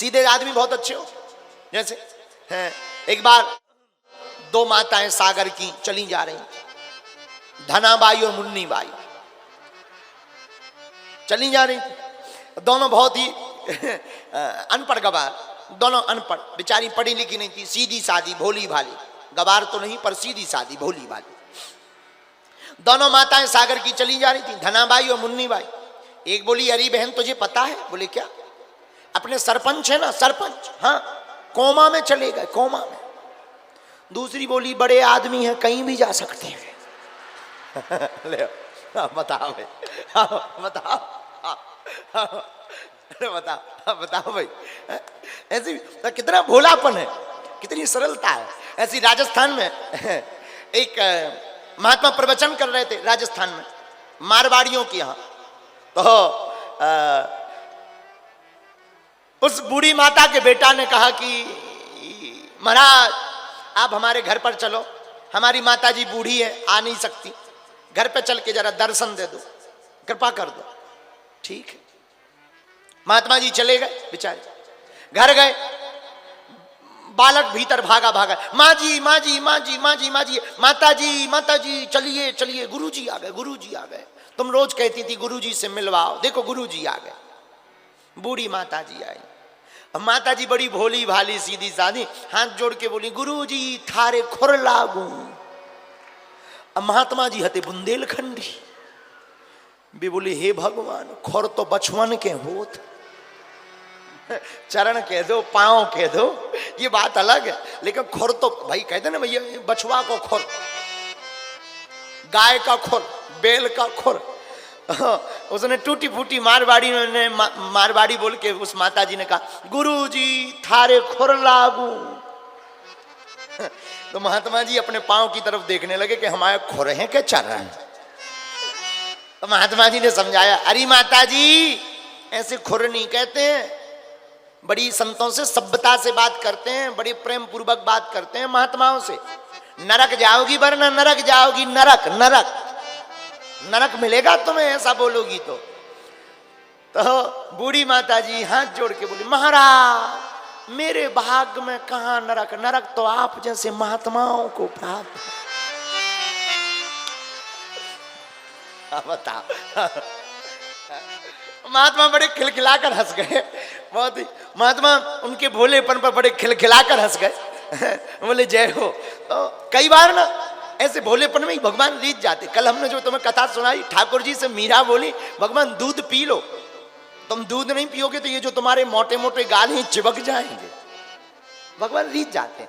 सीधे आदमी बहुत अच्छे हो। जैसे हैं, एक बार दो माताएं सागर की चली जा रही, धनाबाई और मुन्नी बाई चली जा रही थी। दोनों बहुत ही अनपढ़ गवार, दोनों अनपढ़, बेचारी पढ़ी लिखी नहीं थी, सीधी सादी भोली भाली, गवार तो नहीं पर सीधी सादी भोली भाली। दोनों माताएं सागर की चली जा रही थी, धनाबाई और मुन्नी बाई। एक बोली, अरे बहन तुझे पता है? बोले क्या? अपने सरपंच है ना, सरपंच, हाँ, कोमा में चले गए, कोमा में। दूसरी बोली, बड़े आदमी हैं, कहीं भी जा सकते हैं। ले बताओ भाई, बताओ, बताओ बताओ भाई, ऐसी कितना भोलापन है, कितनी सरलता है। ऐसी राजस्थान में एक महात्मा प्रवचन कर रहे थे, राजस्थान में मारवाड़ियों के यहाँ। तो उस बूढ़ी माता के बेटा ने कहा कि महाराज आप हमारे घर पर चलो, हमारी माता जी बूढ़ी है, आ नहीं सकती, घर पे चल के जरा दर्शन दे दो, कृपा कर दो। ठीक है, महात्मा जी चले गए, बेचारे घर गए। बालक भीतर भागा भागा, माँ जी माँ जी माँ जी माँ जी माँ जी, माता जी चलिए चलिए, गुरुजी आ गए, गुरुजी आ गए, तुम रोज कहती थी गुरुजी से मिलवाओ, देखो गुरुजी आ गए। बूढ़ी माता जी आई। माता जी बड़ी भोली भाली सीधी सादी, हाथ जोड़ के बोली, गुरुजी थारे खुर लागू। महात्मा जी हते बुंदेलखंडी, भी बोले, हे भगवान, खुर तो बचवन के होत, चरण कह दो, पांव कह दो, ये बात अलग है, लेकिन खुर तो भाई कहते ना भैया, बछवा को खुर, गाय का खुर, बैल का खुर। उसने टूटी फूटी मारवाड़ी ने मारवाड़ी बोल के उस माता जी ने कहा, गुरुजी थारे खुर लागू। तो महात्मा जी अपने पांव की तरफ देखने लगे कि हमारे खुर हैं क्या चरण। तो महात्मा जी ने समझाया, अरे माता जी ऐसे खुर नहीं कहते हैं, बड़ी संतों से सभ्यता से बात करते हैं, बड़ी प्रेम पूर्वक बात करते हैं महात्माओं से। नरक जाओगी वरना नरक जाओगी, नरक नरक नरक मिलेगा तुम्हें, ऐसा बोलोगी तो बूढ़ी माता जी हाथ जोड़ के बोली, महाराज मेरे भाग्य में कहां नरक, नरक तो आप जैसे महात्माओं को प्राप्त। बताओ। महात्मा बड़े खिलखिलाकर हंस गए, बहुत ही महात्मा उनके भोलेपन पर बड़े खिलखिलाकर हंस गए। बोले जय हो। तो कई बार ना ऐसे भोलेपन में ही भगवान रीत जाते। कल हमने जो तुम्हें कथा सुनाई, ठाकुर जी से मीरा बोली, भगवान दूध पी लो, तुम दूध नहीं पियोगे तो ये जो तुम्हारे मोटे मोटे गाल हैं चिपक जाएंगे। भगवान रीत जाते हैं।